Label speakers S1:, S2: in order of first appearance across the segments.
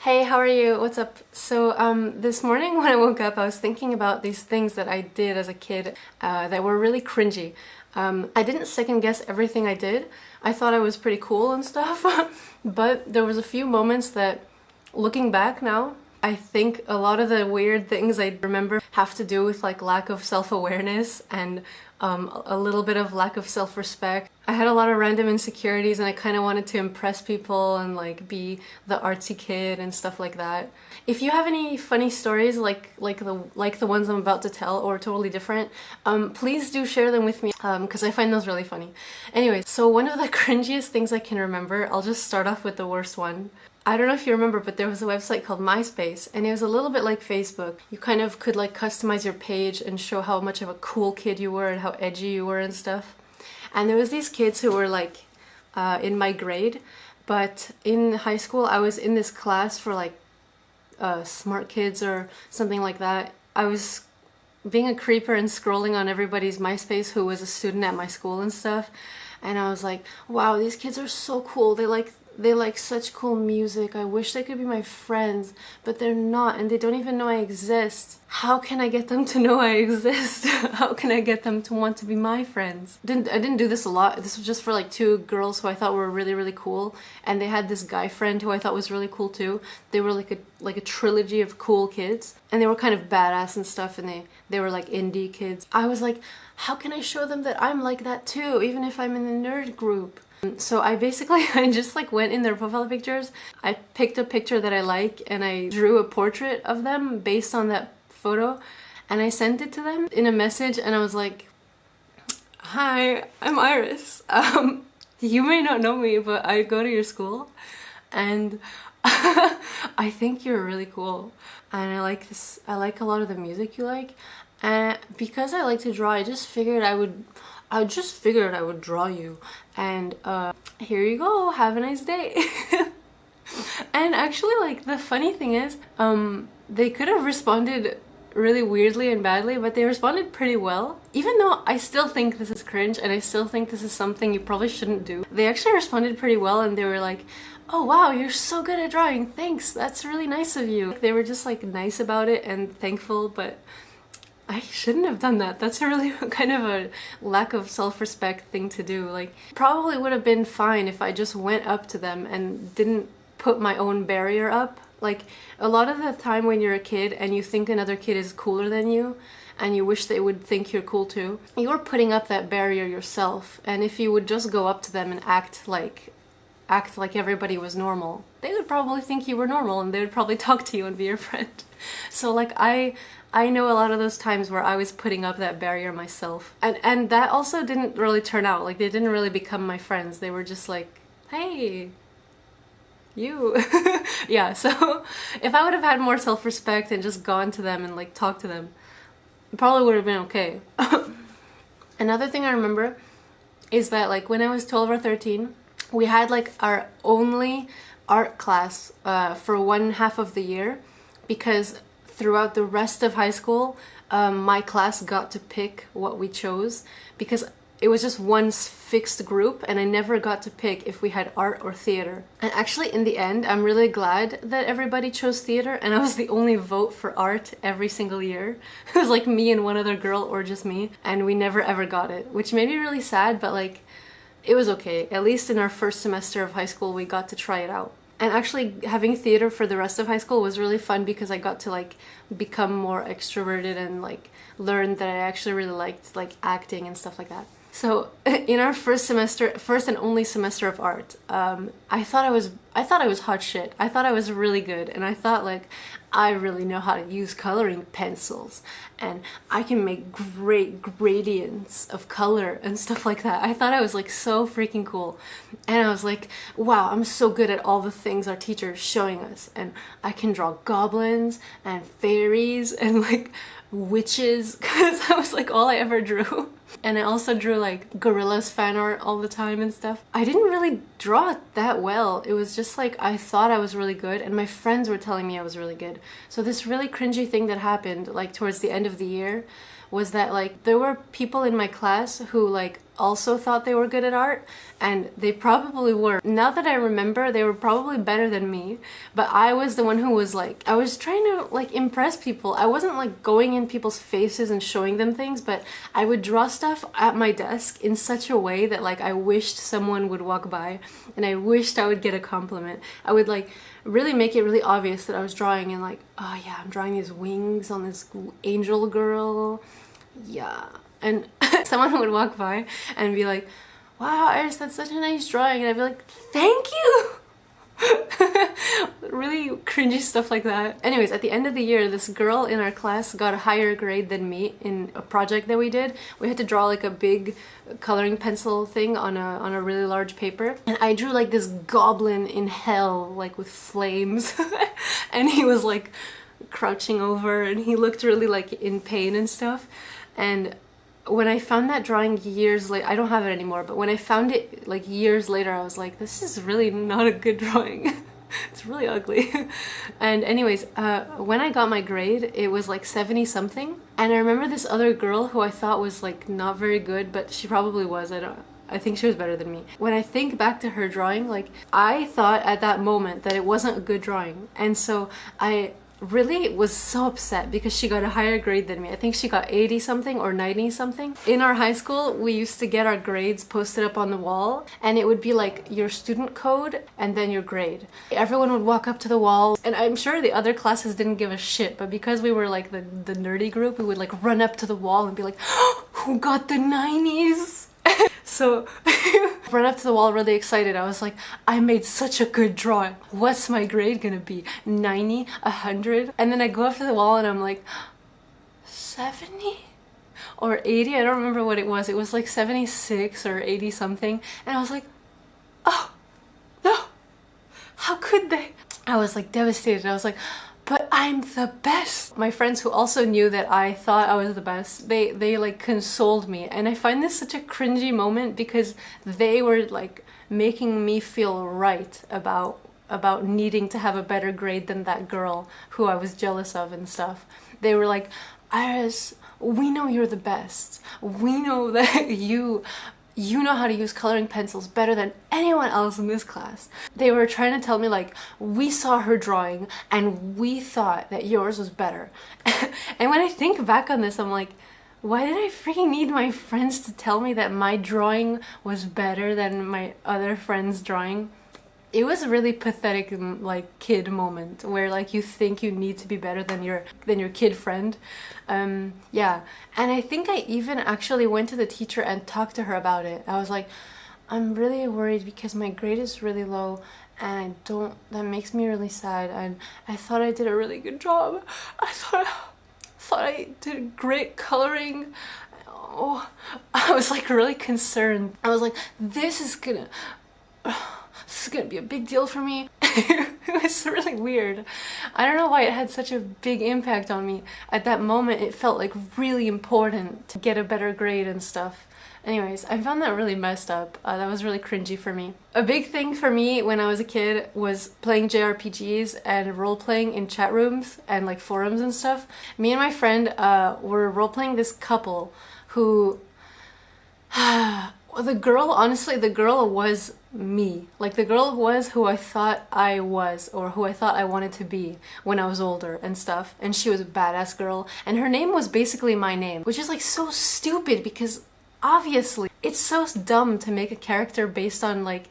S1: Hey, how are you? What's up? So, this morning when I woke up, I was thinking about these things that I did as a kid that were really cringy. I didn't second guess everything I did. I thought I was pretty cool and stuff, but there was a few moments that, looking back now, I think a lot of the weird things I remember have to do with like lack of self-awareness and a little bit of lack of self-respect. I had a lot of random insecurities and I kind of wanted to impress people and like be the artsy kid and stuff like that. If you have any funny stories like the ones I'm about to tell or totally different, please do share them with me because I find those really funny. Anyways, so one of the cringiest things I can remember, I'll just start off with the worst one. I don't know if you remember, but there was a website called MySpace, and it was a little bit like Facebook. You kind of could like customize your page and show how much of a cool kid you were and how edgy you were and stuff. And there was these kids who were like in my grade, but in high school I was in this class for like smart kids or something like that. I was being a creeper and scrolling on everybody's MySpace who was a student at my school and stuff. And I was like, wow, these kids are so cool. They like such cool music. I wish they could be my friends, but they're not, and they don't even know I exist. How can I get them to know I exist? How can I get them to want to be my friends? I didn't do this a lot. This was just for like two girls who I thought were really, really cool, and they had this guy friend who I thought was really cool too. They were like a trilogy of cool kids, and they were kind of badass and stuff, and they were like indie kids. I was like, how can I show them that I'm like that too, even if I'm in the nerd group? So I just like went in their profile pictures. I picked a picture that I like and I drew a portrait of them based on that photo, and I sent it to them in a message, and I was like, hi, I'm Iris. You may not know me, but I go to your school and I think you're really cool, and I like a lot of the music you like, and because I like to draw, I just figured I would draw you, and here you go, have a nice day. And actually, like, the funny thing is, they could have responded really weirdly and badly, but they responded pretty well. Even though I still think this is cringe and I still think this is something you probably shouldn't do, they actually responded pretty well, and they were like, oh wow, you're so good at drawing, thanks, that's really nice of you. They were just like nice about it and thankful, but I shouldn't have done that. That's a really kind of a lack of self-respect thing to do. Like, probably would have been fine if I just went up to them and didn't put my own barrier up. Like, a lot of the time when you're a kid and you think another kid is cooler than you and you wish they would think you're cool too, you're putting up that barrier yourself. And if you would just go up to them and act like everybody was normal, they would probably think you were normal and they would probably talk to you and be your friend. So like I know a lot of those times where I was putting up that barrier myself, and that also didn't really turn out. Like, they didn't really become my friends. They were just like, hey, you. Yeah, so if I would have had more self-respect and just gone to them and like talked to them, it probably would have been okay. Another thing I remember is that like when I was 12 or 13, we had like our only art class for one half of the year, because throughout the rest of high school, my class got to pick what we chose, because it was just one fixed group and I never got to pick if we had art or theater. And actually in the end, I'm really glad that everybody chose theater and I was the only vote for art every single year. It was like me and one other girl, or just me, and we never ever got it, which made me really sad, but like, it was okay. At least in our first semester of high school, we got to try it out. And actually having theater for the rest of high school was really fun, because I got to like become more extroverted and like learn that I actually really liked like acting and stuff like that. So in our first and only semester of art, I thought I was hot shit. I thought I was really good, and I thought like, I really know how to use coloring pencils and I can make great gradients of color and stuff like that. I thought I was like so freaking cool, and I was like, wow, I'm so good at all the things our teacher is showing us, and I can draw goblins and fairies and like witches, because that was like all I ever drew. And I also drew like gorillas fan art all the time and stuff. I didn't really draw it that well. It was just like, I thought I was really good and my friends were telling me I was really good. So this really cringy thing that happened like towards the end of the year was that like there were people in my class who like also thought they were good at art, and they probably were. Now that I remember, they were probably better than me, but I was the one who was like, I was trying to like impress people. I wasn't like going in people's faces and showing them things, but I would draw stuff at my desk in such a way that like I wished someone would walk by and I wished I would get a compliment. I would like really make it really obvious that I was drawing, and like, oh yeah, I'm drawing these wings on this angel girl. Yeah. And someone would walk by and be like, wow, Iris, that's such a nice drawing. And I'd be like, thank you! Really cringy stuff like that. Anyways, at the end of the year, this girl in our class got a higher grade than me in a project that we did. We had to draw like a big coloring pencil thing on a really large paper. And I drew like this goblin in hell, like with flames. And he was like crouching over and he looked really like in pain and stuff. And when I found that drawing years later, I don't have it anymore, but when I found it like years later, I was like, this is really not a good drawing. It's really ugly. And anyways, when I got my grade, it was like 70 something. And I remember this other girl who I thought was like not very good, but she probably was. I think she was better than me. When I think back to her drawing, like I thought at that moment that it wasn't a good drawing. And so I really was so upset because she got a higher grade than me. I think she got 80 something or 90 something. In our high school, we used to get our grades posted up on the wall, and it would be like your student code and then your grade. Everyone would walk up to the wall, and I'm sure the other classes didn't give a shit, but because we were like the nerdy group, we would like run up to the wall and be like, oh, who got the 90s? So run up to the wall really excited. I was like, I made such a good drawing. What's my grade gonna be? 90? 100? And then I go up to the wall and I'm like, 70? Or 80? I don't remember what it was. It was like 76 or 80 something. And I was like, oh, no. How could they? I was like devastated. I was like, but I'm the best. My friends who also knew that I thought I was the best, they like consoled me. And I find this such a cringy moment because they were like making me feel right about needing to have a better grade than that girl who I was jealous of and stuff. They were like, Iris, we know you're the best. We know that you know how to use coloring pencils better than anyone else in this class. They were trying to tell me like, we saw her drawing and we thought that yours was better. And when I think back on this, I'm like, why did I freaking need my friends to tell me that my drawing was better than my other friend's drawing? It was a really pathetic like kid moment where like you think you need to be better than your kid friend. Yeah, and I think I even actually went to the teacher and talked to her about it. I was like, I'm really worried because my grade is really low and that makes me really sad, and I thought I did a really good job. I thought I did great coloring. Oh, I was like really concerned. I was like, this is gonna be a big deal for me. It was really weird. I don't know why it had such a big impact on me. At that moment, it felt like really important to get a better grade and stuff. Anyways, I found that really messed up. That was really cringy for me. A big thing for me when I was a kid was playing JRPGs and role-playing in chat rooms and like forums and stuff. Me and my friend were role-playing this couple who... the girl was me. Like the girl was who I thought I was, or who I thought I wanted to be when I was older and stuff. And she was a badass girl. And her name was basically my name, which is like so stupid because obviously it's so dumb to make a character based on like,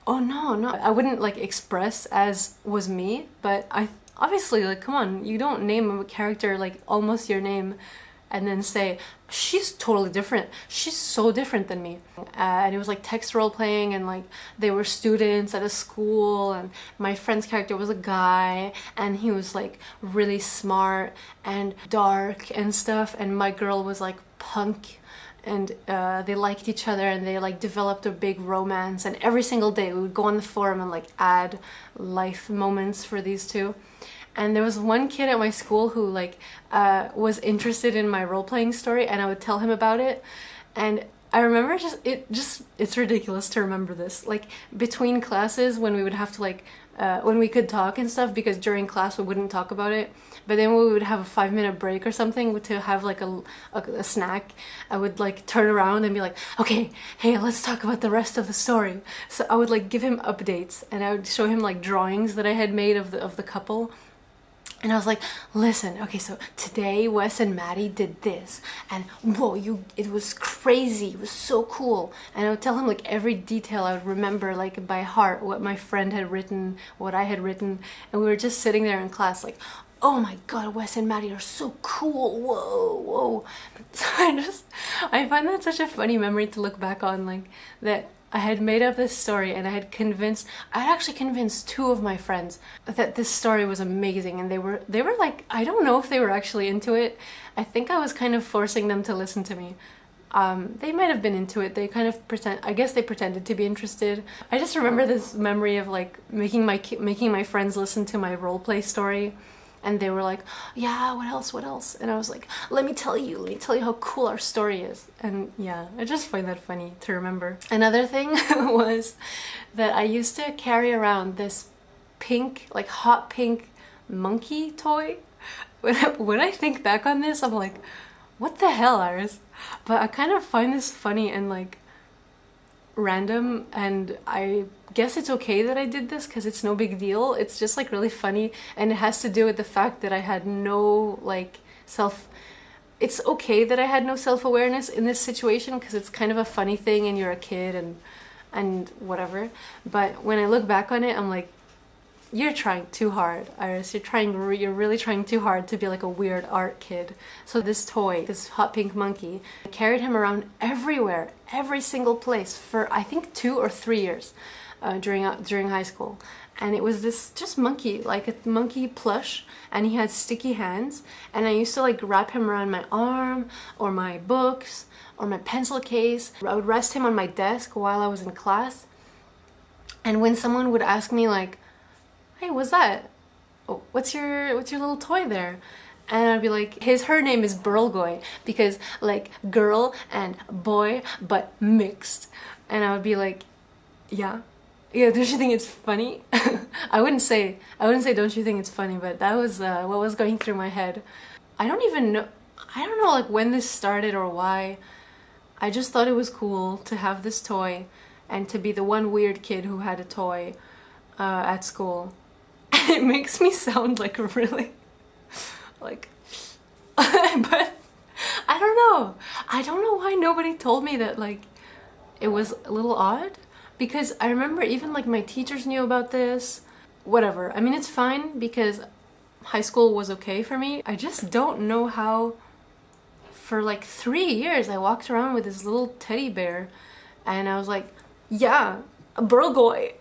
S1: oh no, I wouldn't like express as was me, but I obviously like, come on, you don't name a character like almost your name and then say, she's totally different. She's so different than me. And it was like text role playing, and like they were students at a school, and my friend's character was a guy and he was like really smart and dark and stuff, and my girl was like punk, and they liked each other and they like developed a big romance, and every single day we would go on the forum and like add life moments for these two. And there was one kid at my school who like was interested in my role-playing story, and I would tell him about it. And I remember it's ridiculous to remember this. Like between classes when we would have to like when we could talk and stuff, because during class we wouldn't talk about it. But then we would have a 5-minute break or something to have like a snack. I would like turn around and be like, okay, hey, let's talk about the rest of the story. So I would like give him updates, and I would show him like drawings that I had made of the couple. And I was like, listen, okay, so today Wes and Maddie did this, and whoa, it was crazy, it was so cool. And I would tell him like every detail. I would remember like by heart what my friend had written, what I had written, and we were just sitting there in class like, oh my god, Wes and Maddie are so cool, whoa. So I find that such a funny memory to look back on, like that I had made up this story, and I had actually convinced 2 of my friends that this story was amazing, and they were like, I don't know if they were actually into it. I think I was kind of forcing them to listen to me. They might have been into it. They kind of I guess they pretended to be interested. I just remember this memory of like making my friends listen to my roleplay story. And they were like, yeah, what else? And I was like, let me tell you how cool our story is. And yeah, I just find that funny to remember. Another thing was that I used to carry around this pink, like hot pink monkey toy. When I think back on this, I'm like, what the hell, Iris? But I kind of find this funny and like random, and I guess it's okay that I did this because it's no big deal. It's just like really funny, and it has to do with the fact that I had no like it's okay that I had no self-awareness in this situation, because it's kind of a funny thing and you're a kid and whatever. But when I look back on it, I'm like, you're trying too hard, Iris. You're really trying too hard to be like a weird art kid. So this toy, this hot pink monkey, I carried him around everywhere, every single place for I think 2 or 3 years during high school. And it was this just monkey, like a monkey plush, and he had sticky hands. And I used to like wrap him around my arm or my books or my pencil case. I would rest him on my desk while I was in class. And when someone would ask me like, hey, what's that? Oh, what's your little toy there? And I'd be like, her name is Burlgoy, because like girl and boy, but mixed. And I would be like, yeah, don't you think it's funny? I wouldn't say don't you think it's funny, but that was what was going through my head. I don't know like when this started or why. I just thought it was cool to have this toy and to be the one weird kid who had a toy at school. It makes me sound like really like but I don't know why nobody told me that like it was a little odd, because I remember even like my teachers knew about this. Whatever, I mean, it's fine because high school was okay for me. I just don't know how for like 3 years I walked around with this little teddy bear, and I was like, yeah, a Burlgoy.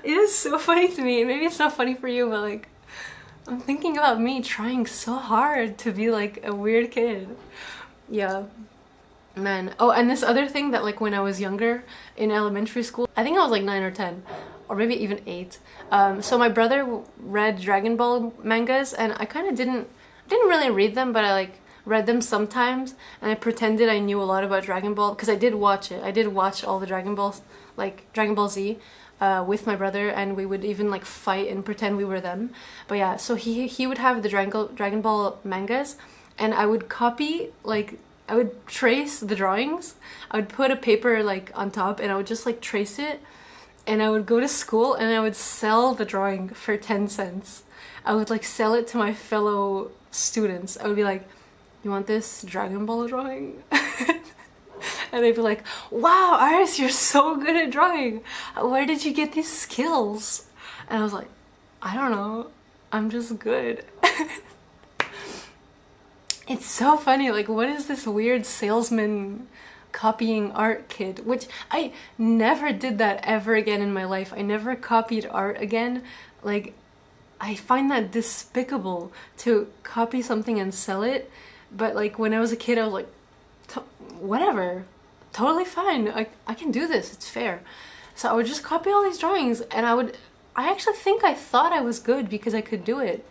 S1: It is so funny to me. Maybe it's not funny for you, but like, I'm thinking about me trying so hard to be like a weird kid. Yeah, man. Oh, and this other thing that like when I was younger in elementary school, I think I was like 9 or 10, or maybe even 8. So my brother read Dragon Ball mangas, and I kind of didn't really read them, but I like read them sometimes, and I pretended I knew a lot about Dragon Ball because I did watch it. I did watch all the Dragon Balls, like Dragon Ball Z. With my brother, and we would even like fight and pretend we were them. But yeah, so he would have the Dragon Ball mangas, and I would copy, like I would trace the drawings. I would put a paper like on top, and I would just like trace it, and I would go to school and I would sell the drawing for 10 cents. I would like sell it to my fellow students. I would be like, you want this Dragon Ball drawing? And they'd be like, wow, Iris, you're so good at drawing. Where did you get these skills? And I was like, I don't know. I'm just good. It's so funny. Like, what is this weird salesman copying art kid? Which I never did that ever again in my life. I never copied art again. Like, I find that despicable to copy something and sell it. But like when I was a kid, I was like, whatever, totally fine. I can do this. It's fair. So I would just copy all these drawings, and I actually think I thought I was good because I could do it.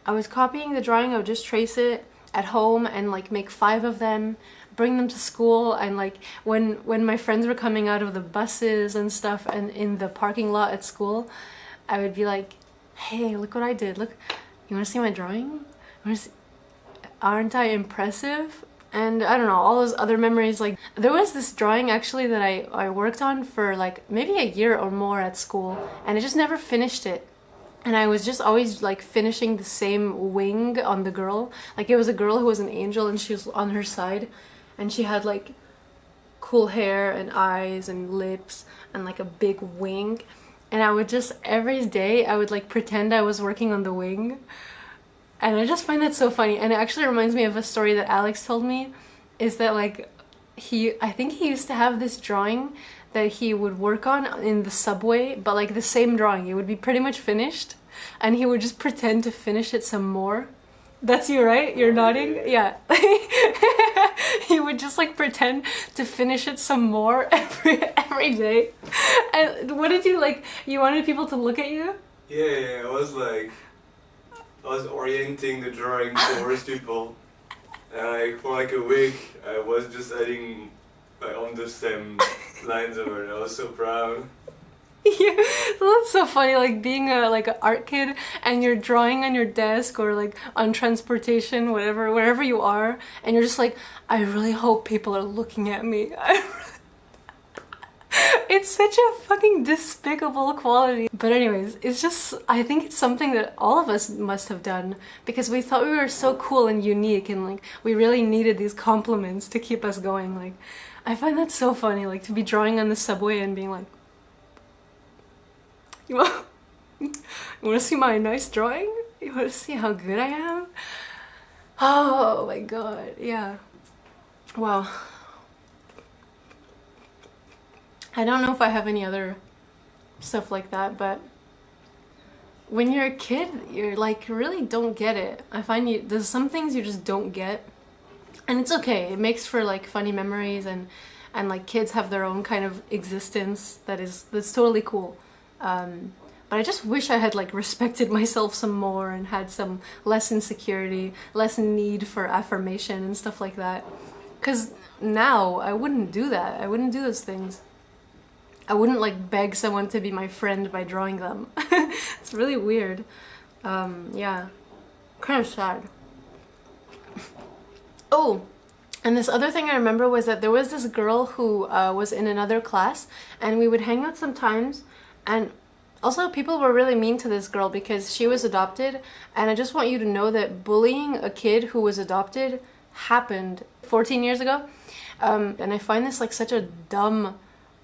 S1: I was copying the drawing. I would just trace it at home and like make 5 of them, bring them to school, and like when my friends were coming out of the buses and stuff and in the parking lot at school, I would be like, hey, look what I did. Look, you want to see my drawing? Aren't I impressive? And I don't know, all those other memories. Like there was this drawing actually that I worked on for like maybe a year or more at school, and I just never finished it. And I was just always like finishing the same wing on the girl. Like it was a girl who was an angel, and she was on her side, and she had like cool hair and eyes and lips and like a big wing. And I would just, every day I would like pretend I was working on the wing. And I just find that so funny. And it actually reminds me of a story that Alex told me, is that like I think he used to have this drawing that he would work on in the subway, but like the same drawing, it would be pretty much finished, and he would just pretend to finish it some more. That's you, right? You're nodding? Yeah. He would just like pretend to finish it some more every day. And what did you like? You wanted people to look at you?
S2: Yeah, I was orienting the drawing towards people, and like for like a week I was just adding like on the same lines of it. I was so proud.
S1: Yeah, that's so funny, like being a like an art kid and you're drawing on your desk or like on transportation, whatever, wherever you are, and you're just like, I really hope people are looking at me. It's such a fucking despicable quality. But anyways, it's just, I think it's something that all of us must have done, because we thought we were so cool and unique, and like we really needed these compliments to keep us going. Like I find that so funny, like to be drawing on the subway and being like, you want to see my nice drawing? You want to see how good I am? Oh my god, yeah. Wow. I don't know if I have any other stuff like that, but when you're a kid, you're like, really don't get it. I find there's some things you just don't get, and it's okay. It makes for like funny memories, and like kids have their own kind of existence that's totally cool. But I just wish I had like respected myself some more and had some less insecurity, less need for affirmation and stuff like that. Because now I wouldn't do that. I wouldn't do those things. I wouldn't like beg someone to be my friend by drawing them. It's really weird. Yeah, kind of sad. Oh, and this other thing I remember was that there was this girl who was in another class, and we would hang out sometimes, and also people were really mean to this girl because she was adopted, and I just want you to know that bullying a kid who was adopted happened 14 years ago, and I find this like such a dumb,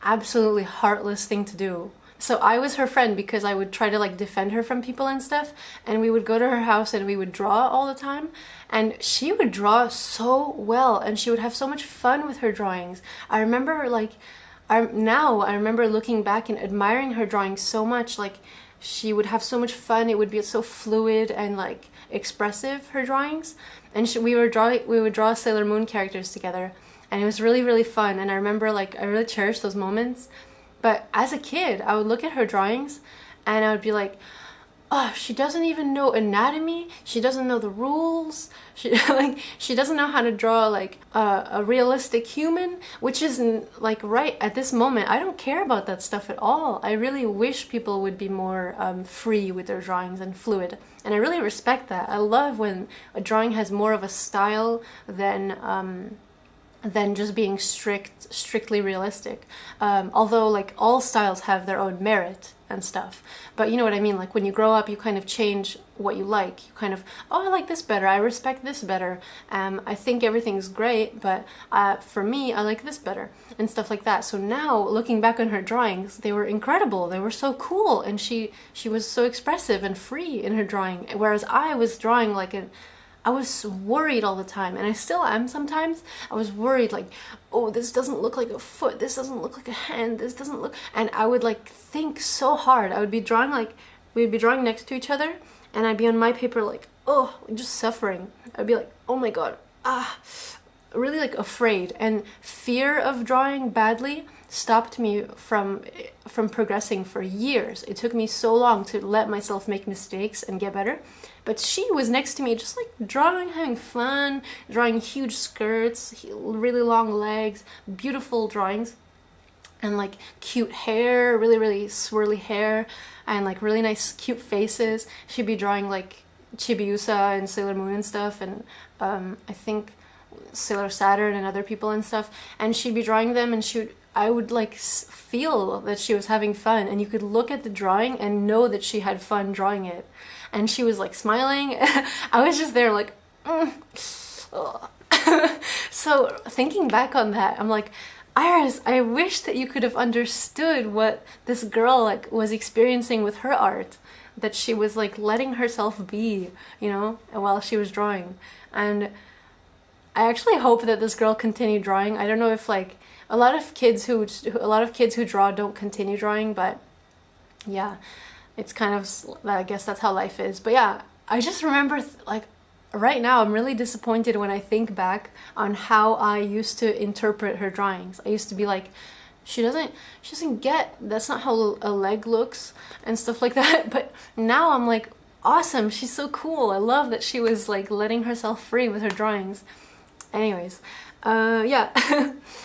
S1: absolutely heartless thing to do. So I was her friend because I would try to like defend her from people and stuff, and we would go to her house and we would draw all the time, and she would draw so well and she would have so much fun with her drawings. I remember like I remember looking back and admiring her drawings so much. Like she would have so much fun, it would be so fluid and like expressive, her drawings, and we would draw Sailor Moon characters together, and it was really, really fun. And I remember like I really cherished those moments. But as a kid, I would look at her drawings and I would be like, oh, she doesn't even know anatomy, she doesn't know the rules, she doesn't know how to draw like a realistic human, which isn't like right at this moment. I don't care about that stuff at all. I really wish people would be more free with their drawings and fluid, and I really respect that. I love when a drawing has more of a style than just being strictly realistic. Although like all styles have their own merit and stuff, but you know what I mean, like when you grow up you kind of change what you like. You kind of, oh, I like this better, I respect this better, I think everything's great, but for me I like this better, and stuff like that. So now looking back on her drawings, they were incredible, they were so cool, and she was so expressive and free in her drawing, whereas I was drawing like I was worried all the time, and I still am sometimes. I was worried like, oh, this doesn't look like a foot, this doesn't look like a hand, this doesn't look, and I would like think so hard. I would be drawing like, we'd be drawing next to each other, and I'd be on my paper like, oh, just suffering. I'd be like, oh my god, really like afraid, and fear of drawing badly stopped me from progressing for years. It took me so long to let myself make mistakes and get better. But she was next to me just like drawing, having fun, drawing huge skirts, really long legs, beautiful drawings, and like cute hair, really, really swirly hair, and like really nice cute faces. She'd be drawing like Chibiusa and Sailor Moon and stuff, and I think Sailor Saturn and other people and stuff, and she'd be drawing them, and I would like feel that she was having fun, and you could look at the drawing and know that she had fun drawing it. And she was like smiling. I was just there like, So thinking back on that, I'm like, Iris, I wish that you could have understood what this girl like was experiencing with her art, that she was like letting herself be, you know, while she was drawing. And I actually hope that this girl continued drawing. I don't know if like a lot of kids who draw don't continue drawing, but yeah, it's kind of, I guess that's how life is. But yeah, I just remember like right now I'm really disappointed when I think back on how I used to interpret her drawings. I used to be like, she doesn't get, that's not how a leg looks and stuff like that. But now I'm like, awesome, she's so cool. I love that she was like letting herself free with her drawings. Anyways, yeah.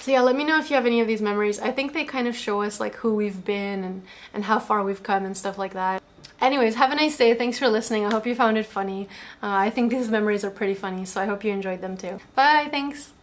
S1: So yeah, let me know if you have any of these memories. I think they kind of show us like who we've been and how far we've come and stuff like that. Anyways, have a nice day. Thanks for listening. I hope you found it funny. I think these memories are pretty funny, so I hope you enjoyed them too. Bye, thanks!